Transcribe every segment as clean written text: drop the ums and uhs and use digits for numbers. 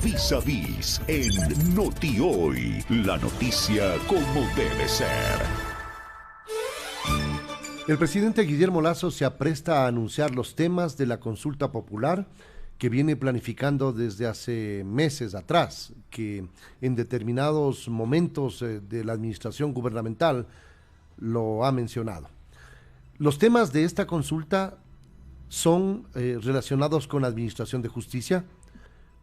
Vis a Vis en Noti Hoy. La noticia como debe ser. El presidente Guillermo Lasso se apresta a anunciar los temas de la consulta popular que viene planificando desde hace meses atrás, que en determinados momentos de la administración gubernamental lo ha mencionado. Los temas de esta consulta son relacionados con la administración de justicia,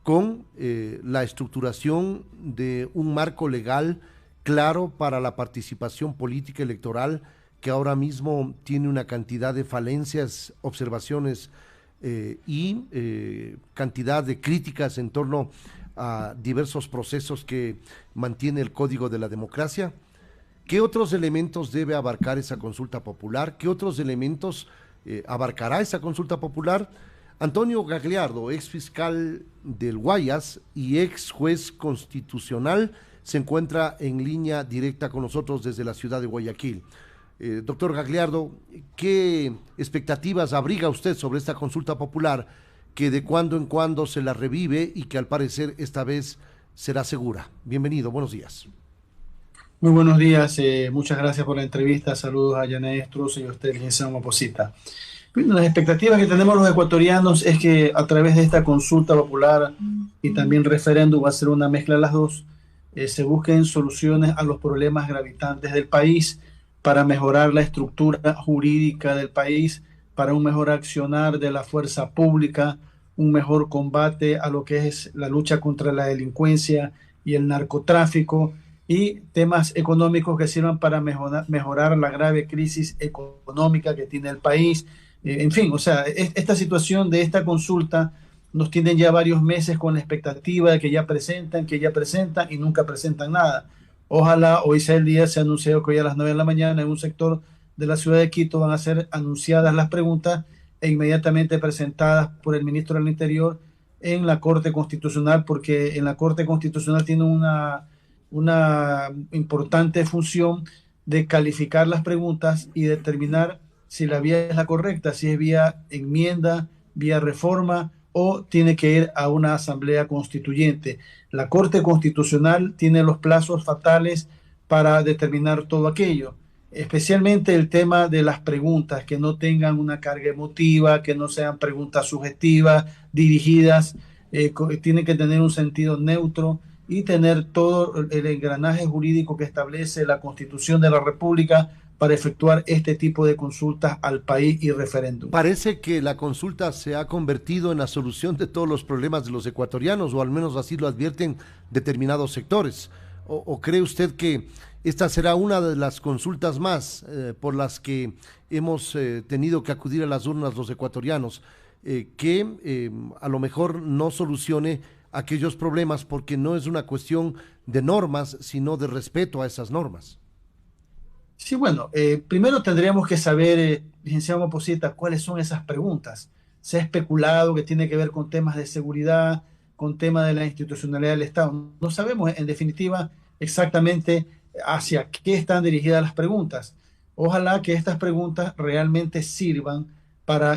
con la estructuración de un marco legal claro para la participación política electoral, que ahora mismo tiene una cantidad de falencias, observaciones y cantidad de críticas en torno a diversos procesos que mantiene el Código de la Democracia. ¿Qué otros elementos debe abarcar esa consulta popular? ¿Qué otros elementos abarcará esa consulta popular? Antonio Gagliardo, ex fiscal del Guayas y ex juez constitucional, se encuentra en línea directa con nosotros desde la ciudad de Guayaquil. Doctor Gagliardo, ¿qué expectativas abriga usted sobre esta consulta popular que de cuando en cuando se la revive y que al parecer esta vez será segura? Bienvenido, buenos días. Muy buenos días, muchas gracias por la entrevista. Saludos a Yané Estruz y a usted, licenciado Maposita. Las expectativas que tenemos los ecuatorianos es que a través de esta consulta popular y también referéndum, va a ser una mezcla de las dos, se busquen soluciones a los problemas gravitantes del país para mejorar la estructura jurídica del país, para un mejor accionar de la fuerza pública, un mejor combate a lo que es la lucha contra la delincuencia y el narcotráfico, y temas económicos que sirvan para mejorar la grave crisis económica que tiene el país. En fin, o sea, esta situación de esta consulta nos tienen ya varios meses con la expectativa de que ya presentan y nunca presentan nada. Ojalá hoy sea el día. Se ha anunciado que hoy a las 9 de la mañana en un sector de la ciudad de Quito van a ser anunciadas las preguntas e inmediatamente presentadas por el ministro del Interior en la Corte Constitucional, porque en la Corte Constitucional tiene una importante función de calificar las preguntas y determinar si la vía es la correcta, si es vía enmienda, vía reforma o tiene que ir a una asamblea constituyente. La Corte Constitucional tiene los plazos fatales para determinar todo aquello, especialmente el tema de las preguntas, que no tengan una carga emotiva, que no sean preguntas sugestivas, dirigidas, tienen que tener un sentido neutro y tener todo el engranaje jurídico que establece la Constitución de la República para efectuar este tipo de consultas al país y referéndum. Parece que la consulta se ha convertido en la solución de todos los problemas de los ecuatorianos, o al menos así lo advierten determinados sectores. ¿O cree usted que esta será una de las consultas más por las que hemos tenido que acudir a las urnas los ecuatorianos, que a lo mejor no solucione aquellos problemas, porque no es una cuestión de normas, sino de respeto a esas normas? Sí, bueno, primero tendríamos que saber, licenciado Maposita, cuáles son esas preguntas. Se ha especulado que tiene que ver con temas de seguridad, con temas de la institucionalidad del Estado. No sabemos, en definitiva, exactamente hacia qué están dirigidas las preguntas. Ojalá que estas preguntas realmente sirvan para,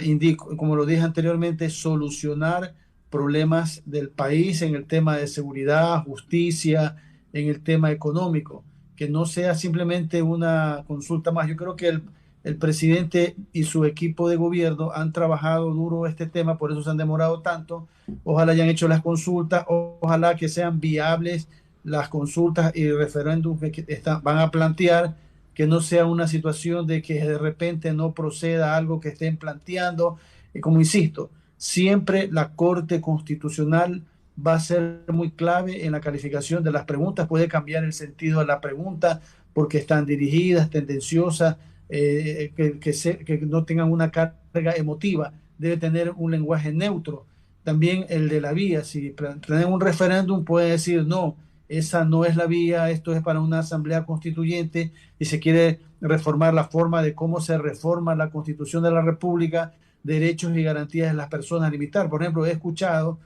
como lo dije anteriormente, solucionar problemas del país en el tema de seguridad, justicia, en el tema económico, que no sea simplemente una consulta más. Yo creo que el presidente y su equipo de gobierno han trabajado duro este tema, por eso se han demorado tanto. Ojalá hayan hecho las consultas, ojalá que sean viables las consultas y referéndums que van a plantear, que no sea una situación de que de repente no proceda algo que estén planteando. Y como insisto, siempre la Corte Constitucional va a ser muy clave en la calificación de las preguntas. Puede cambiar el sentido de la pregunta porque están dirigidas, tendenciosas, que no tengan una carga emotiva. Debe tener un lenguaje neutro. También el de la vía. Si tienen un referéndum, puede decir no, esa no es la vía, esto es para una asamblea constituyente y se quiere reformar la forma de cómo se reforma la Constitución de la República, derechos y garantías de las personas, limitar. Por ejemplo, he escuchado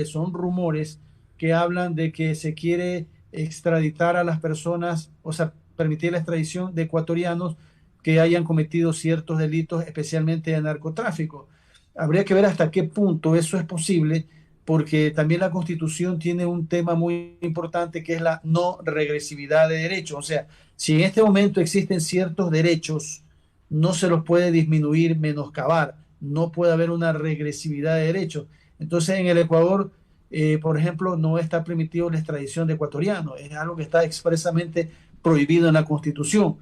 son rumores que hablan de que se quiere extraditar a las personas, o sea, permitir la extradición de ecuatorianos que hayan cometido ciertos delitos, especialmente de narcotráfico. Habría que ver hasta qué punto eso es posible, porque también la Constitución tiene un tema muy importante que es la no regresividad de derechos. O sea, si en este momento existen ciertos derechos, no se los puede disminuir, menoscabar, no puede haber una regresividad de derechos. Entonces, en el Ecuador, por ejemplo, no está permitido la extradición de ecuatorianos, es algo que está expresamente prohibido en la Constitución.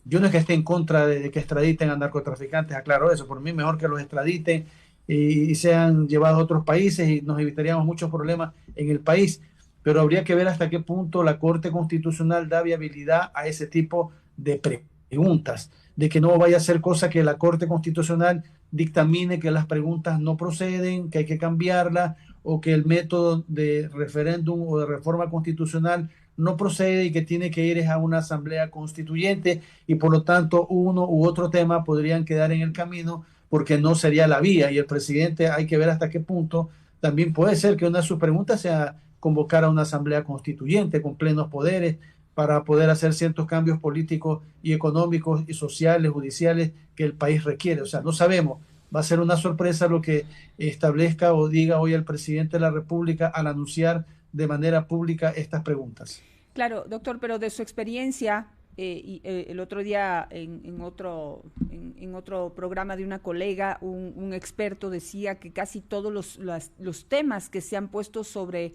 Yo no es que esté en contra de que extraditen a narcotraficantes, aclaro eso, por mí mejor que los extraditen y sean llevados a otros países y nos evitaríamos muchos problemas en el país, pero habría que ver hasta qué punto la Corte Constitucional da viabilidad a ese tipo de preguntas, de que no vaya a ser cosa que la Corte Constitucional dictamine que las preguntas no proceden, que hay que cambiarla, o que el método de referéndum o de reforma constitucional no procede y que tiene que ir a una asamblea constituyente y por lo tanto uno u otro tema podrían quedar en el camino porque no sería la vía y el presidente hay que ver hasta qué punto también puede ser que una de sus preguntas sea convocar a una asamblea constituyente con plenos poderes para poder hacer ciertos cambios políticos y económicos y sociales, judiciales que el país requiere. O sea, no sabemos, va a ser una sorpresa lo que establezca o diga hoy el presidente de la República al anunciar de manera pública estas preguntas. Claro, doctor, pero de su experiencia, el otro día en otro programa de una colega, un experto decía que casi todos los temas que se han puesto sobre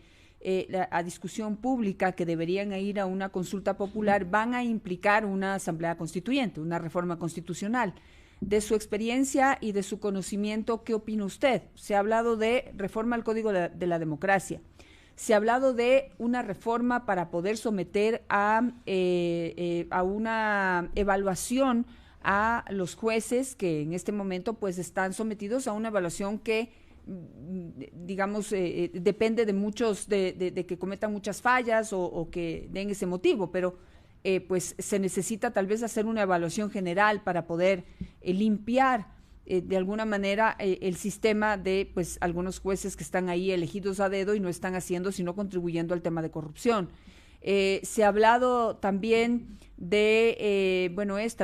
a discusión pública que deberían ir a una consulta popular van a implicar una asamblea constituyente, una reforma constitucional. De su experiencia y de su conocimiento, ¿qué opina usted? Se ha hablado de reforma al Código de la Democracia. Se ha hablado de una reforma para poder someter a una evaluación a los jueces que en este momento pues están sometidos a una evaluación que digamos depende de muchos de que cometan muchas fallas o que den ese motivo, pero pues se necesita tal vez hacer una evaluación general para poder limpiar de alguna manera el sistema de pues algunos jueces que están ahí elegidos a dedo y no están haciendo sino contribuyendo al tema de corrupción. Se ha hablado también de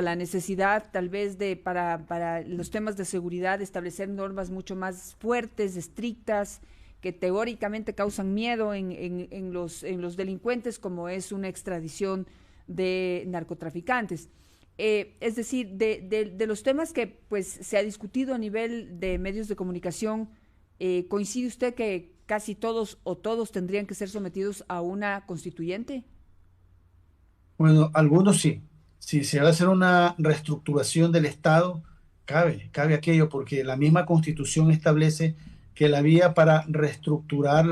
la necesidad tal vez de para los temas de seguridad establecer normas mucho más fuertes, estrictas, que teóricamente causan miedo en los delincuentes, como es una extradición de narcotraficantes. Es decir, de los temas que pues se ha discutido a nivel de medios de comunicación, ¿coincide usted que casi todos o todos tendrían que ser sometidos a una constituyente? Bueno, algunos sí. Si se va a hacer una reestructuración del Estado, cabe aquello, porque la misma Constitución establece que la vía para reestructurar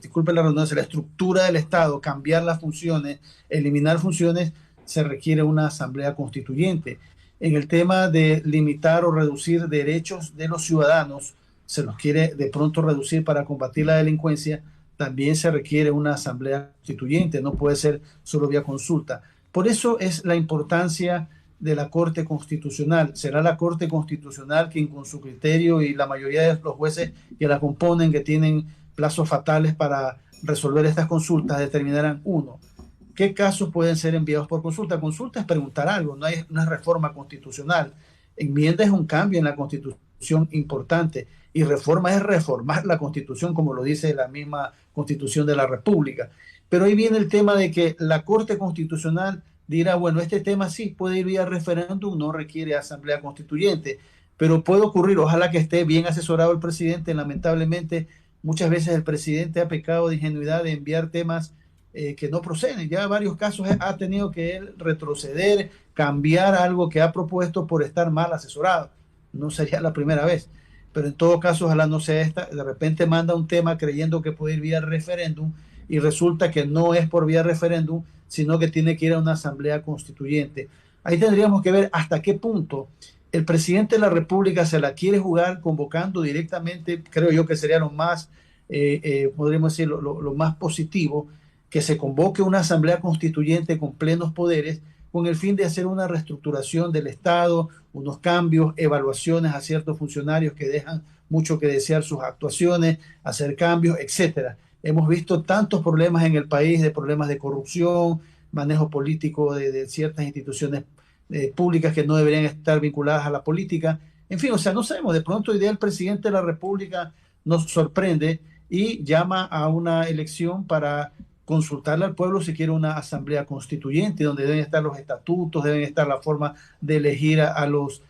disculpe la redundancia, la estructura del Estado, cambiar las funciones, eliminar funciones, se requiere una asamblea constituyente. En el tema de limitar o reducir derechos de los ciudadanos, se los quiere de pronto reducir para combatir la delincuencia, también se requiere una asamblea constituyente, no puede ser solo vía consulta. Por eso es la importancia de la Corte Constitucional. Será la Corte Constitucional quien con su criterio y la mayoría de los jueces que la componen, que tienen plazos fatales para resolver estas consultas, determinarán uno, ¿qué casos pueden ser enviados por consulta? Consulta es preguntar algo, no hay una reforma constitucional. Enmienda es un cambio en la Constitución importante y reforma es reformar la Constitución, como lo dice la misma Constitución de la República. Pero ahí viene el tema de que la Corte Constitucional dirá, bueno, este tema sí puede ir vía referéndum, no requiere asamblea constituyente, pero puede ocurrir, ojalá que esté bien asesorado el presidente. Lamentablemente, muchas veces el presidente ha pecado de ingenuidad de enviar temas que no proceden. Ya varios casos ha tenido que él retroceder, cambiar algo que ha propuesto por estar mal asesorado. No sería la primera vez, pero en todo caso, ojalá no sea esta. De repente manda un tema creyendo que puede ir vía referéndum y resulta que no es por vía referéndum, sino que tiene que ir a una asamblea constituyente. Ahí tendríamos que ver hasta qué punto el presidente de la República se la quiere jugar convocando directamente. Creo yo que sería lo más, podríamos decir, lo más positivo, que se convoque una asamblea constituyente con plenos poderes con el fin de hacer una reestructuración del Estado, unos cambios, evaluaciones a ciertos funcionarios que dejan mucho que desear sus actuaciones, hacer cambios, etcétera. Hemos visto tantos problemas en el país, de problemas de corrupción, manejo político de ciertas instituciones públicas que no deberían estar vinculadas a la política. En fin, o sea, no sabemos, de pronto idea el presidente de la República nos sorprende y llama a una elección para consultarle al pueblo si quiere una asamblea constituyente, donde deben estar los estatutos, deben estar la forma de elegir a los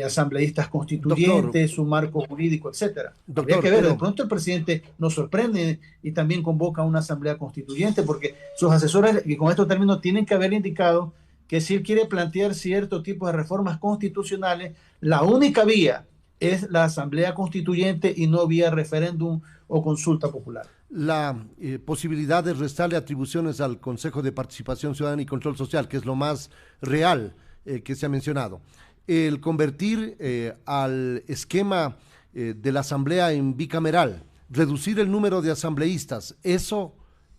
asambleístas constituyentes, Doctor, su marco jurídico, etcétera. Habría doctor, que ver, de pero pronto el presidente nos sorprende y también convoca una asamblea constituyente, porque sus asesores, y con estos términos, tienen que haber indicado que si él quiere plantear cierto tipo de reformas constitucionales, la única vía es la asamblea constituyente y no vía referéndum o consulta popular. la posibilidad de restarle atribuciones al Consejo de Participación Ciudadana y Control Social, que es lo más real que se ha mencionado, el convertir al esquema de la asamblea en bicameral, reducir el número de asambleístas, eso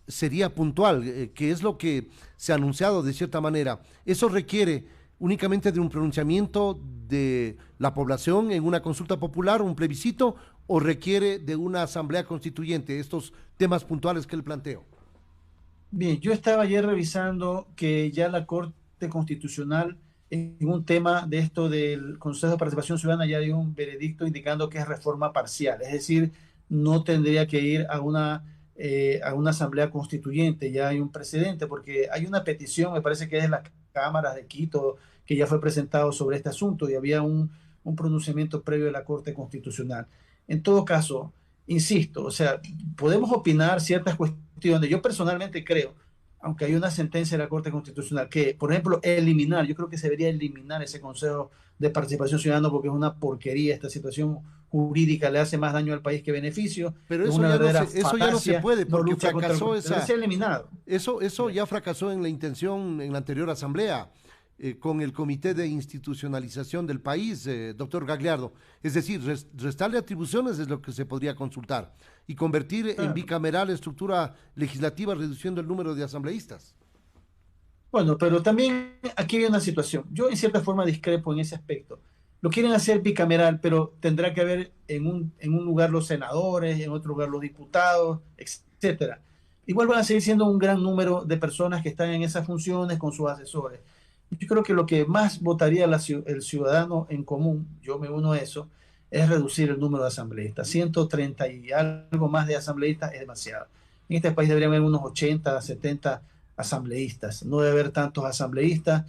sería puntual, que es lo que se ha anunciado de cierta manera. Eso requiere únicamente de un pronunciamiento de la población en una consulta popular, un plebiscito, o requiere de una asamblea constituyente, estos temas puntuales que él planteó. Bien, yo estaba ayer revisando que ya la Corte Constitucional en un tema de esto del Consejo de Participación Ciudadana ya hay un veredicto indicando que es reforma parcial, es decir, no tendría que ir a una asamblea constituyente, ya hay un precedente, porque hay una petición, me parece que es de las cámaras de Quito, que ya fue presentado sobre este asunto y había un pronunciamiento previo de la Corte Constitucional. En todo caso, insisto, o sea, podemos opinar ciertas cuestiones. Yo personalmente creo, aunque hay una sentencia de la Corte Constitucional, que, por ejemplo, yo creo que se debería eliminar ese Consejo de Participación Ciudadana porque es una porquería, esta situación jurídica le hace más daño al país que beneficio. Pero es eso, una verdadera eso ya no se puede, no porque lucha contra fracasó debe ser eliminado. eso ya fracasó en la intención en la anterior asamblea, con el Comité de Institucionalización del país, doctor Gagliardo. Es decir, restarle atribuciones es lo que se podría consultar y convertir en bicameral estructura legislativa reduciendo el número de asambleístas. Bueno, pero también aquí hay una situación. Yo en cierta forma discrepo en ese aspecto. Lo quieren hacer bicameral, pero tendrá que haber en un lugar los senadores, en otro lugar los diputados, etcétera. Igual van a seguir siendo un gran número de personas que están en esas funciones con sus asesores. Yo creo que lo que más votaría el ciudadano en común, yo me uno a eso, es reducir el número de asambleístas. 130 y algo más de asambleístas es demasiado. En este país deberían haber unos 80, 70 asambleístas. No debe haber tantos asambleístas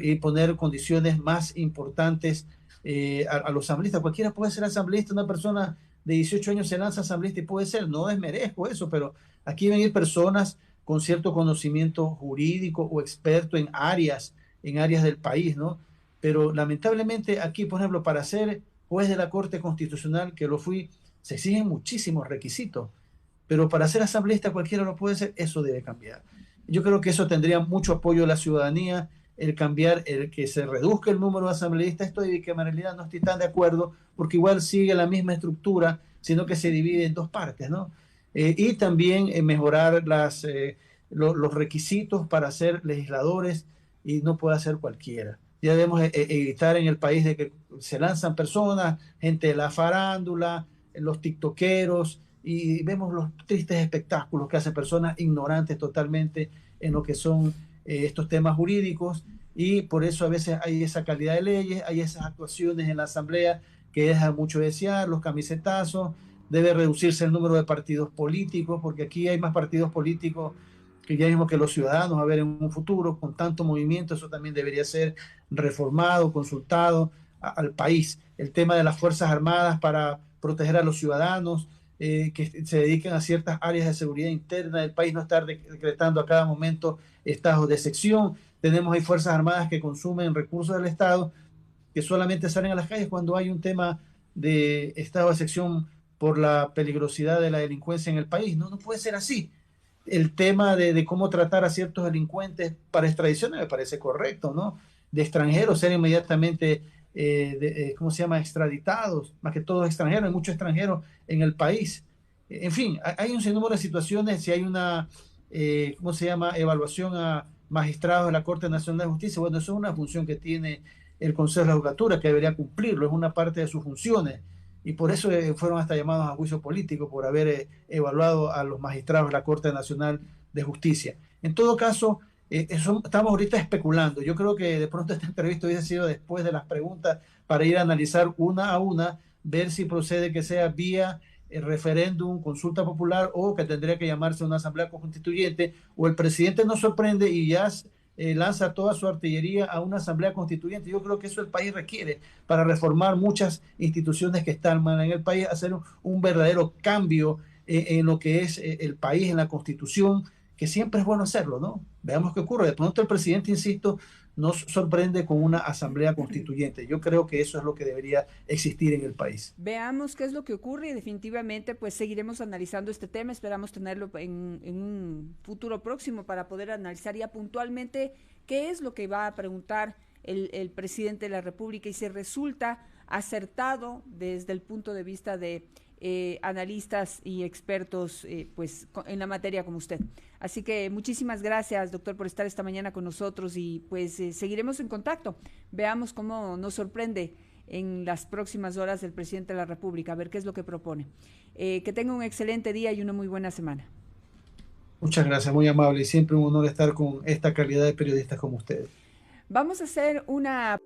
y poner condiciones más importantes a los asambleístas. Cualquiera puede ser asambleísta, una persona de 18 años se lanza asambleísta y puede ser, no desmerezco eso, pero aquí deben ir personas con cierto conocimiento jurídico o experto en áreas del país, ¿no? Pero lamentablemente aquí, por ejemplo, para ser juez de la Corte Constitucional, que lo fui, se exigen muchísimos requisitos, pero para ser asambleísta cualquiera lo puede ser, eso debe cambiar. Yo creo que eso tendría mucho apoyo de la ciudadanía, el cambiar, el que se reduzca el número de asambleístas. Esto de bicameralidad no estoy tan de acuerdo, porque igual sigue la misma estructura, sino que se divide en dos partes, ¿no? Y también mejorar los requisitos para ser legisladores, y no puede ser cualquiera. Ya debemos evitar en el país de que se lanzan personas, gente de la farándula, los tiktokeros, y vemos los tristes espectáculos que hacen personas ignorantes totalmente en lo que son estos temas jurídicos, y por eso a veces hay esa calidad de leyes, hay esas actuaciones en la asamblea que dejan mucho desear, los camisetazos. Debe reducirse el número de partidos políticos, porque aquí hay más partidos políticos que ya mismo que los ciudadanos a ver en un futuro. Con tanto movimiento, eso también debería ser reformado, consultado al país. El tema de las Fuerzas Armadas para proteger a los ciudadanos que se dediquen a ciertas áreas de seguridad interna del país, no estar decretando a cada momento estados de excepción. Tenemos ahí Fuerzas Armadas que consumen recursos del Estado, que solamente salen a las calles cuando hay un tema de estado de excepción por la peligrosidad de la delincuencia en el país. No puede ser así. El tema de cómo tratar a ciertos delincuentes para extradiciones me parece correcto, ¿no? De extranjeros ser inmediatamente, ¿cómo se llama? Extraditados, más que todos extranjeros, hay muchos extranjeros en el país. En fin, hay un sinnúmero de situaciones. Si hay una, ¿cómo se llama? Evaluación a magistrados de la Corte Nacional de Justicia, bueno, eso es una función que tiene el Consejo de la Judicatura, que debería cumplirlo, es una parte de sus funciones. Y por eso fueron hasta llamados a juicio político, por haber evaluado a los magistrados de la Corte Nacional de Justicia. En todo caso, estamos ahorita especulando. Yo creo que de pronto esta entrevista hubiese sido después de las preguntas para ir a analizar una a una, ver si procede que sea vía referéndum, consulta popular, o que tendría que llamarse una asamblea constituyente, o el presidente nos sorprende y ya lanza toda su artillería a una asamblea constituyente. Yo creo que eso el país requiere para reformar muchas instituciones que están mal en el país, hacer un verdadero cambio en lo que es el país, en la constitución, que siempre es bueno hacerlo, ¿no? Veamos qué ocurre. De pronto el presidente, insisto, nos sorprende con una asamblea constituyente. Yo creo que eso es lo que debería existir en el país. Veamos qué es lo que ocurre y definitivamente pues seguiremos analizando este tema. Esperamos tenerlo en un futuro próximo para poder analizar ya puntualmente qué es lo que va a preguntar el presidente de la República y si resulta acertado desde el punto de vista de analistas y expertos pues en la materia como usted. Así que muchísimas gracias, doctor, por estar esta mañana con nosotros y pues seguiremos en contacto. Veamos cómo nos sorprende en las próximas horas el presidente de la República, a ver qué es lo que propone. Que tenga un excelente día y una muy buena semana. Muchas gracias, muy amable y siempre un honor estar con esta calidad de periodistas como ustedes. Vamos a hacer una